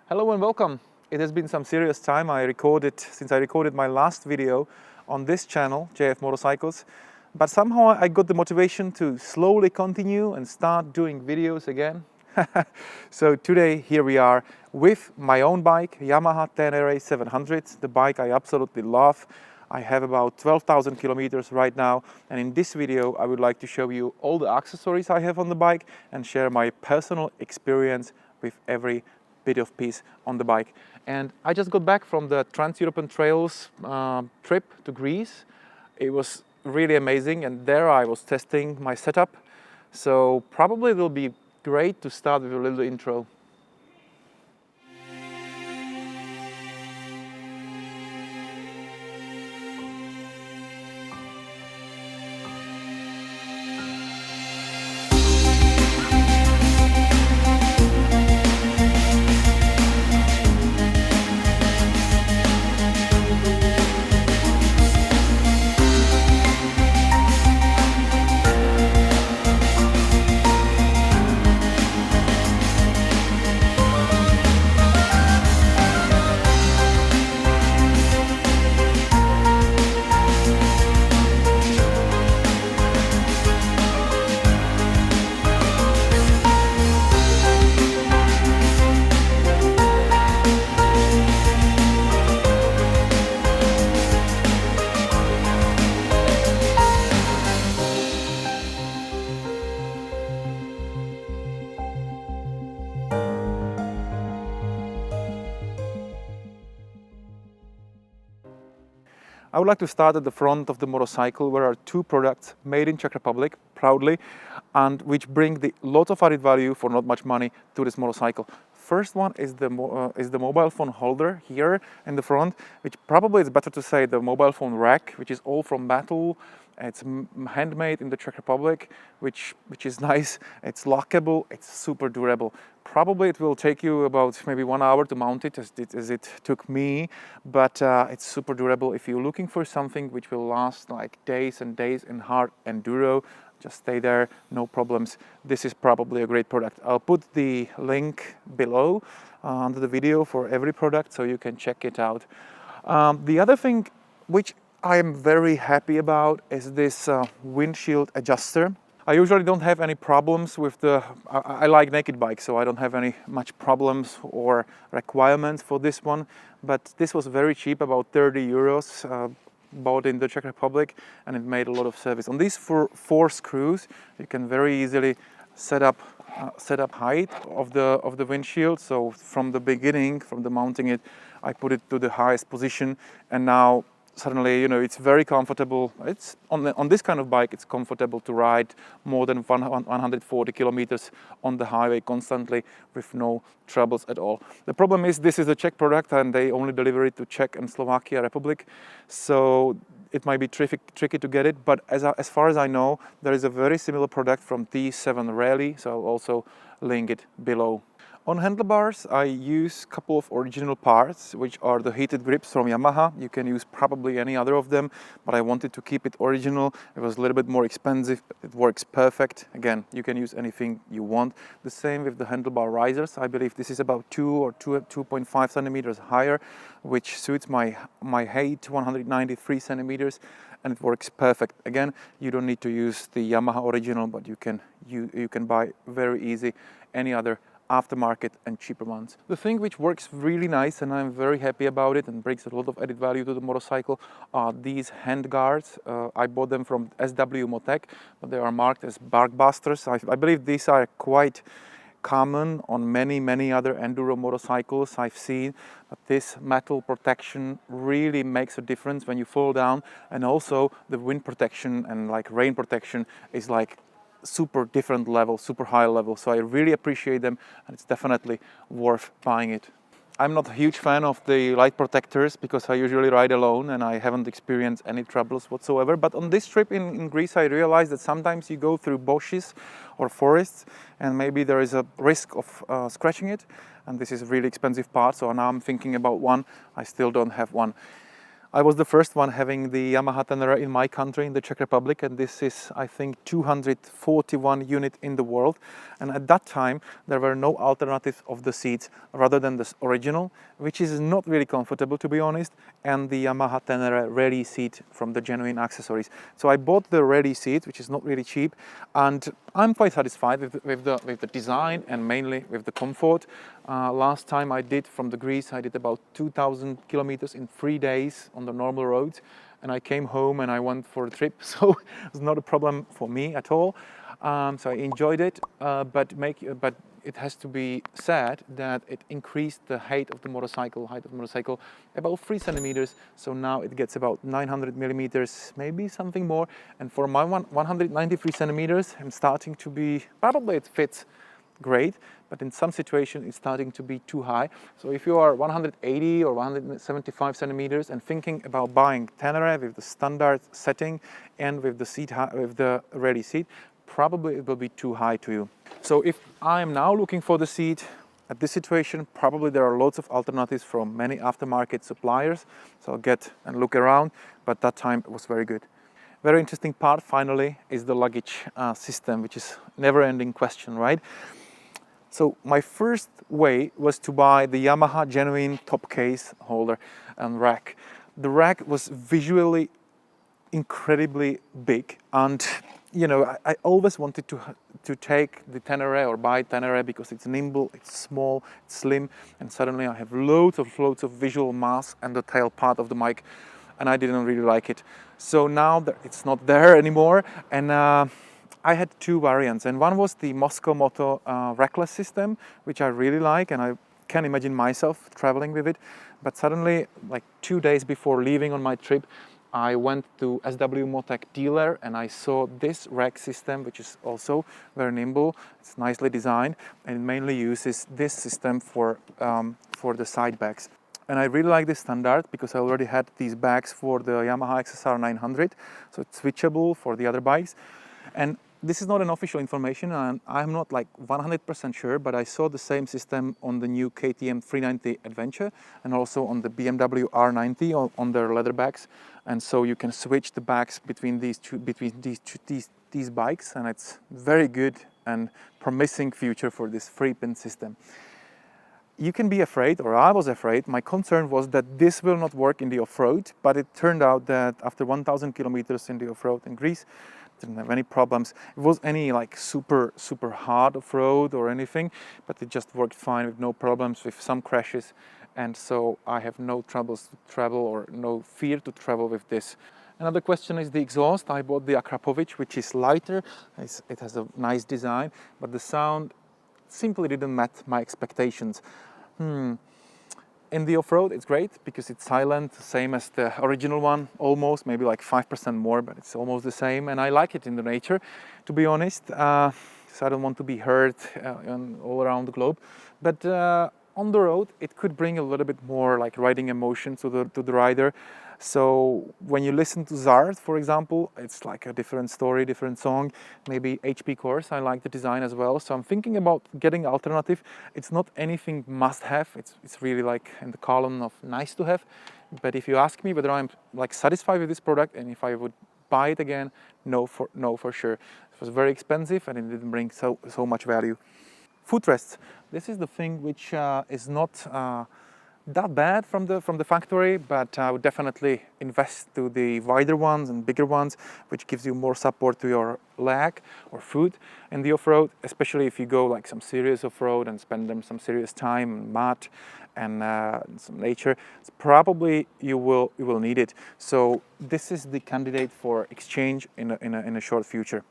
Hello and welcome. It has been some serious time since I recorded my last video on this channel, JF Motorcycles, but somehow I got the motivation to slowly continue and start doing videos again. So today here we are with my own bike, Yamaha Ténéré 700, the bike I absolutely love. I have about 12,000 kilometers right now, and in this video I would like to show you all the accessories I have on the bike and share my personal experience with every bit of piece on the bike. And I just got back from the Trans-European Trails trip to Greece. It was really amazing, and there I was testing my setup. So probably it will be great to start with a little intro. I would like to start at the front of the motorcycle, where are two products made in Czech Republic, proudly, and which bring lot of added value for not much money to this motorcycle. First one is the mobile phone holder here in the front, which probably is better to say the mobile phone rack, which is all from metal. It's handmade in the Czech Republic, which is nice. It's lockable, it's super durable. Probably it will take you about maybe 1 hour to mount it, as it took me, but it's super durable. If you're looking for something which will last like days and days in hard enduro, just stay there, no problems. This is probably a great product. I'll put the link below under the video for every product, so you can check it out. The other thing which I am very happy about is this windshield adjuster. I usually don't have any problems with I like naked bikes, so I don't have any much problems or requirements for this one, but this was very cheap, about 30 euros, bought in the Czech Republic, and it made a lot of service. On these four screws, you can very easily set up height of the windshield. So from the beginning, from the mounting it, I put it to the highest position, and now suddenly, you know, it's very comfortable. It's on this kind of bike, it's comfortable to ride more than 140 kilometers on the highway constantly with no troubles at all. The problem is this is a Czech product, and they only deliver it to Czech and Slovakia Republic, so it might be tricky to get it. But as far as I know, there is a very similar product from T7 Rally, so I'll also link it below. On handlebars, I use a couple of original parts, which are the heated grips from Yamaha. You can use probably any other of them, but I wanted to keep it original. It was a little bit more expensive, but it works perfect. Again, you can use anything you want. The same with the handlebar risers. I believe this is about 2.5 centimeters higher, which suits my height, 193 centimeters, and it works perfect. Again, you don't need to use the Yamaha original, but you can buy very easy any other aftermarket and cheaper ones. The thing which works really nice, and I'm very happy about it and brings a lot of added value to the motorcycle, are these hand guards. I bought them from SW-motech, but they are marked as Barkbusters. I believe these are quite common on many other enduro motorcycles I've seen, but this metal protection really makes a difference when you fall down, and also the wind protection and like rain protection is like super different level, super high level. So I really appreciate them, and it's definitely worth buying it. I'm not a huge fan of the light protectors because I usually ride alone and I haven't experienced any troubles whatsoever. But on this trip in Greece, I realized that sometimes you go through bushes or forests and maybe there is a risk of scratching it. And this is a really expensive part, so now I'm thinking about one. I still don't have one. I was the first one having the Yamaha Ténéré in my country, in the Czech Republic, and this is, I think, 241 unit in the world. And at that time, there were no alternatives of the seats rather than the original, which is not really comfortable, to be honest, and the Yamaha Ténéré Rally seat from the genuine accessories. So I bought the Rally seat, which is not really cheap, and I'm quite satisfied with the design and mainly with the comfort. Last time I did from the Greece, I did about 2,000 kilometers in 3 days on the normal roads, and I came home and I went for a trip, so it was not a problem for me at all. So I enjoyed it, but it has to be said that it increased the height of the motorcycle, about 3 centimeters. So now it gets about 900 millimeters, maybe something more. And for my 193 centimeters, I'm starting to be, probably it fits great, but in some situations it's starting to be too high. So if you are 180 or 175 centimeters and thinking about buying Tenere with the standard setting and with the seat, with the ready seat, probably it will be too high to you. So if I am now looking for the seat at this situation, probably there are lots of alternatives from many aftermarket suppliers. So I'll get and look around, but that time it was very good. Very interesting part finally is the luggage system, which is never-ending question, right? So my first way was to buy the Yamaha genuine top case holder and rack. The rack was visually incredibly big, and you know, I always wanted to take the Tenere or buy Tenere because it's nimble, it's small, it's slim, and suddenly I have loads of visual mass and the tail part of the mic, and I didn't really like it. So now that it's not there anymore, and I had two variants, and one was the SW-motech rackless system, which I really like, and I can imagine myself traveling with it. But suddenly, like 2 days before leaving on my trip, I went to SW-motech dealer and I saw this rack system, which is also very nimble. It's nicely designed and it mainly uses this system for the side bags. And I really like this standard because I already had these bags for the Yamaha XSR 900, so it's switchable for the other bikes. And this is not an official information, and I'm not like 100% sure, but I saw the same system on the new KTM 390 Adventure and also on the BMW R90 on their leather bags. And so you can switch the bags between these bikes, and it's very good and promising future for this 3-pin system. You can be afraid, or I was afraid. My concern was that this will not work in the off-road, but it turned out that after 1,000 kilometers in the off-road in Greece, didn't have any problems. It was any like super hard off-road or anything, but it just worked fine with no problems, with some crashes, and so I have no troubles to travel or no fear to travel with this. Another question is the exhaust. I bought the Akrapovic, which is lighter. It has a nice design, but the sound simply didn't match my expectations. In the off-road, it's great because it's silent, same as the original one, almost, maybe like 5% more, but it's almost the same. And I like it in the nature, to be honest. So I don't want to be heard all around the globe. But on the road, it could bring a little bit more like riding emotion to the rider. So when you listen to Zard, for example, it's like a different story, different song. Maybe HP Course, I like the design as well. So I'm thinking about getting alternative. It's not anything must have. It's really like in the column of nice to have. But if you ask me whether I'm like satisfied with this product and if I would buy it again, no for sure. It was very expensive and it didn't bring so much value. Footrests. This is the thing which is not that bad from the factory, but I would definitely invest to the wider ones and bigger ones, which gives you more support to your leg or foot in the off-road, especially if you go like some serious off-road and spend them some serious time in mud and some nature. It's probably you will need it. So this is the candidate for exchange in a short future.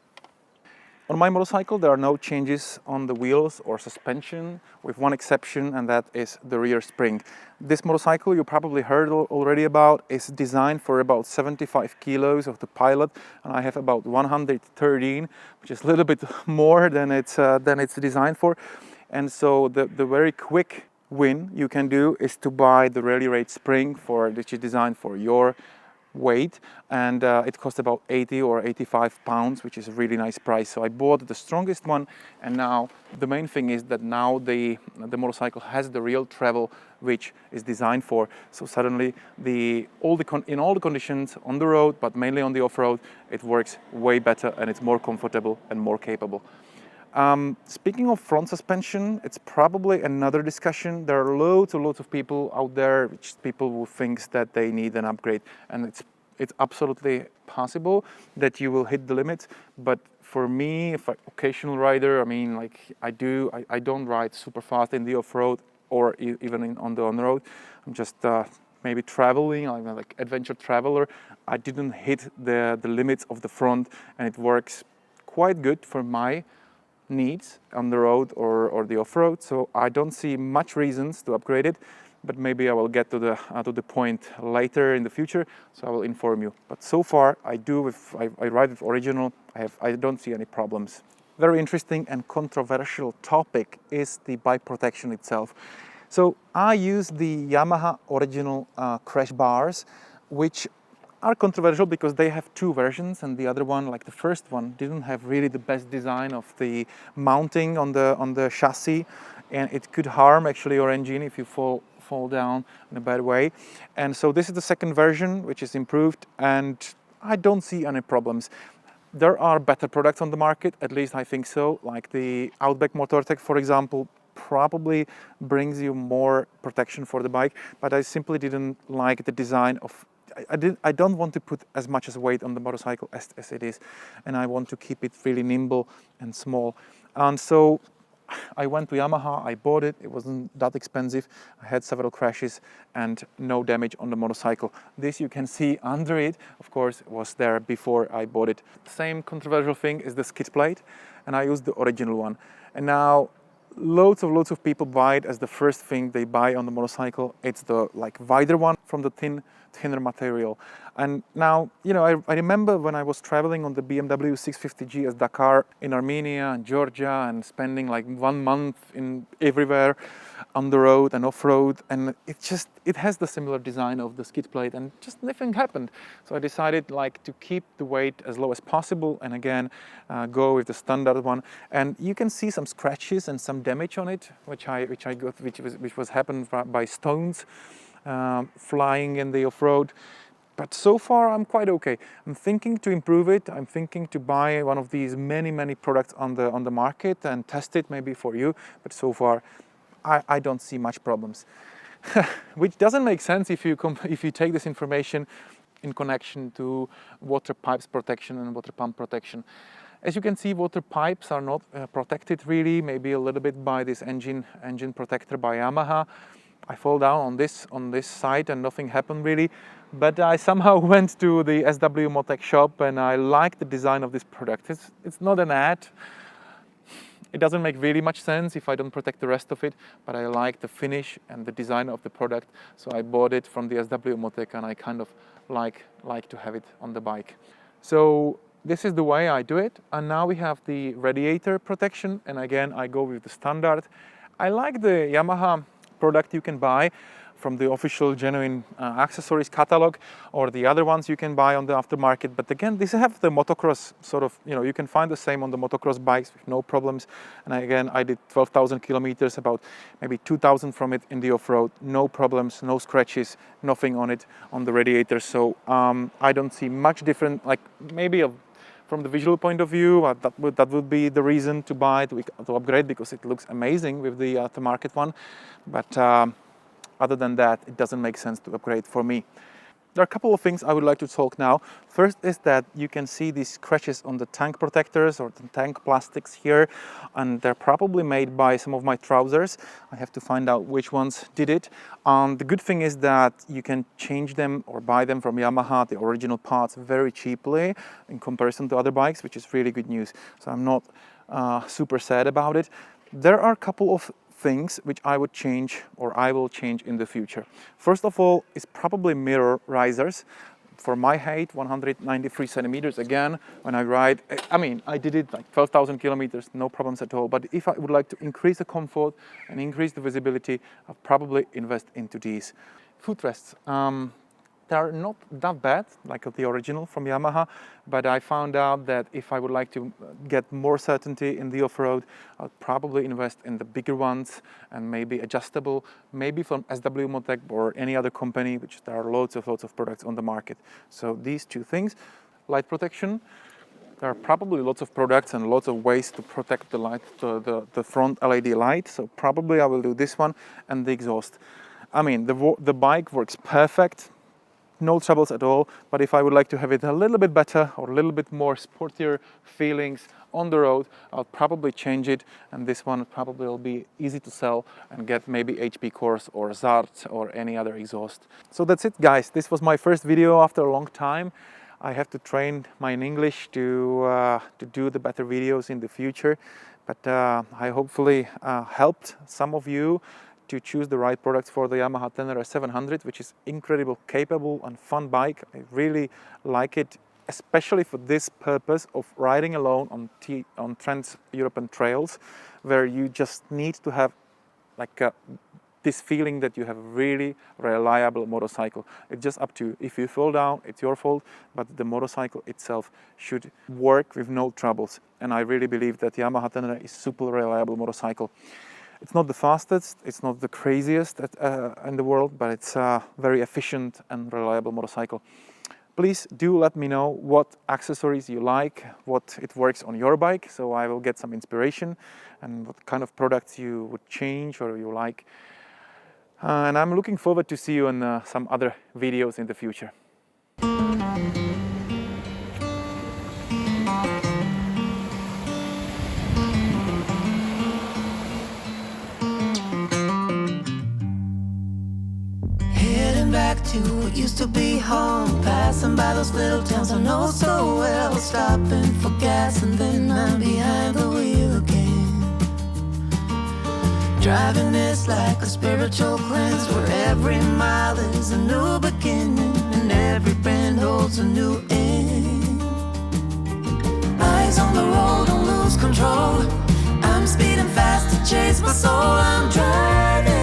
On my motorcycle, there are no changes on the wheels or suspension, with one exception, and that is the rear spring. This motorcycle, you probably heard already about, is designed for about 75 kilos of the pilot, and I have about 113, which is a little bit more than it's designed for. And so the very quick win you can do is to buy the Rally Raid spring, which is designed for your weight, and it cost about 80 or 85 pounds, which is a really nice price. So I bought the strongest one, and now the main thing is that now the motorcycle has the real travel which is designed for. So suddenly in all the conditions on the road, but mainly on the off-road, it works way better and it's more comfortable and more capable. Speaking of front suspension, it's probably another discussion. There are loads of people out there, people who think that they need an upgrade, and it's absolutely possible that you will hit the limits. But for me, if an occasional rider, I mean, like I don't ride super fast in the off-road or even on the on-road. I'm just maybe traveling, I'm like adventure traveler. I didn't hit the limits of the front, and it works quite good for my needs on the road or the off-road, so I don't see much reasons to upgrade it, but maybe I will get to the point later in the future, so I will inform you. But so far I ride with original, I don't see any problems. Very interesting and controversial topic is the bike protection itself. So I use the Yamaha original crash bars, which are controversial because they have two versions, and the other one, like the first one, didn't have really the best design of the mounting on the chassis, and it could harm actually your engine if you fall down in a bad way. And so this is the second version, which is improved, and I don't see any problems. There are better products on the market, at least I think so, like the Outback MotorTech, for example, probably brings you more protection for the bike, but I simply didn't like the design of I don't want to put as much as weight on the motorcycle as it is, and I want to keep it really nimble and small. And so I went to Yamaha, I bought it, it wasn't that expensive. I had several crashes and no damage on the motorcycle. This you can see under it, of course, it was there before I bought it. Same controversial thing is the skid plate, and I used the original one. And now loads of people buy it as the first thing they buy on the motorcycle. It's the like wider one from the thinner material. And now, you know, I remember when I was traveling on the BMW 650 GS Dakar in Armenia and Georgia and spending like 1 month in everywhere on the road and off-road, and it has the similar design of the skid plate, and just nothing happened. So I decided like to keep the weight as low as possible, and again go with the standard one. And you can see some scratches and some damage on it, which was happened by stones flying in the off-road. But so far I'm quite okay. I'm thinking to improve it. I'm thinking to buy one of these many products on the market and test it maybe for you. But so far I don't see much problems. Which doesn't make sense if you take this information in connection to water pipes protection and water pump protection. As you can see, water pipes are not protected really, maybe a little bit by this engine protector by Yamaha. I fall down on this side and nothing happened really, but I somehow went to the SW-motech shop and I like the design of this product. It's not an ad. It doesn't make really much sense if I don't protect the rest of it, but I like the finish and the design of the product, so I bought it from the SW-motech, and I kind of like to have it on the bike. So this is the way I do it. And now we have the radiator protection, and again I go with the standard. I like the Yamaha product you can buy from the official genuine accessories catalog, or the other ones you can buy on the aftermarket. But again, these have the motocross sort of, you know, you can find the same on the motocross bikes with no problems. And again, I did 12,000 kilometers, about maybe 2,000 from it in the off-road, no problems, no scratches, nothing on it, on the radiator. So I don't see much different, like maybe from the visual point of view, that would be the reason to buy, to upgrade, because it looks amazing with the aftermarket one. But other than that, it doesn't make sense to upgrade for me. There are a couple of things I would like to talk now. First is that you can see these scratches on the tank protectors or the tank plastics here, and they're probably made by some of my trousers. I have to find out which ones did it. The good thing is that you can change them or buy them from Yamaha, the original parts, very cheaply in comparison to other bikes, which is really good news. So I'm not super sad about it. There are a couple of things which I would change, or I will change in the future. First of all is probably mirror risers. For my height, 193 centimeters, again, when I ride, I mean, I did it like 12,000 kilometers, no problems at all. But if I would like to increase the comfort and increase the visibility, I'll probably invest into these. Footrests. They are not that bad, like the original from Yamaha, but I found out that if I would like to get more certainty in the off-road, I'll probably invest in the bigger ones and maybe adjustable, maybe from SW-motech or any other company, which there are lots of products on the market. So these two things, light protection. There are probably lots of products and lots of ways to protect the light, the front LED light. So probably I will do this one and the exhaust. I mean, the bike works perfect. No troubles at all, but if I would like to have it a little bit better or a little bit more sportier feelings on the road, I'll probably change it, and this one probably will be easy to sell and get maybe HP Course or Zart or any other exhaust. So that's it, guys. This was my first video after a long time. I have to train my English to do the better videos in the future, but I hopefully helped some of you to choose the right products for the Yamaha Ténéré 700, which is incredible, capable and fun bike. I really like it, especially for this purpose of riding alone on trans-European trails, where you just need to have like this feeling that you have a really reliable motorcycle. It's just up to you. If you fall down, it's your fault, but the motorcycle itself should work with no troubles. And I really believe that Yamaha Ténéré is super reliable motorcycle. It's not the fastest, it's not the craziest in the world, but it's a very efficient and reliable motorcycle. Please do let me know what accessories you like, what it works on your bike, so I will get some inspiration and what kind of products you would change or you like. And I'm looking forward to see you in some other videos in the future. Back to what used to be home, passing by those little towns I know so well, stopping for gas and then I'm behind the wheel again. Driving is like a spiritual cleanse, where every mile is a new beginning and every bend holds a new end. Eyes on the road, don't lose control. I'm speeding fast to chase my soul. I'm driving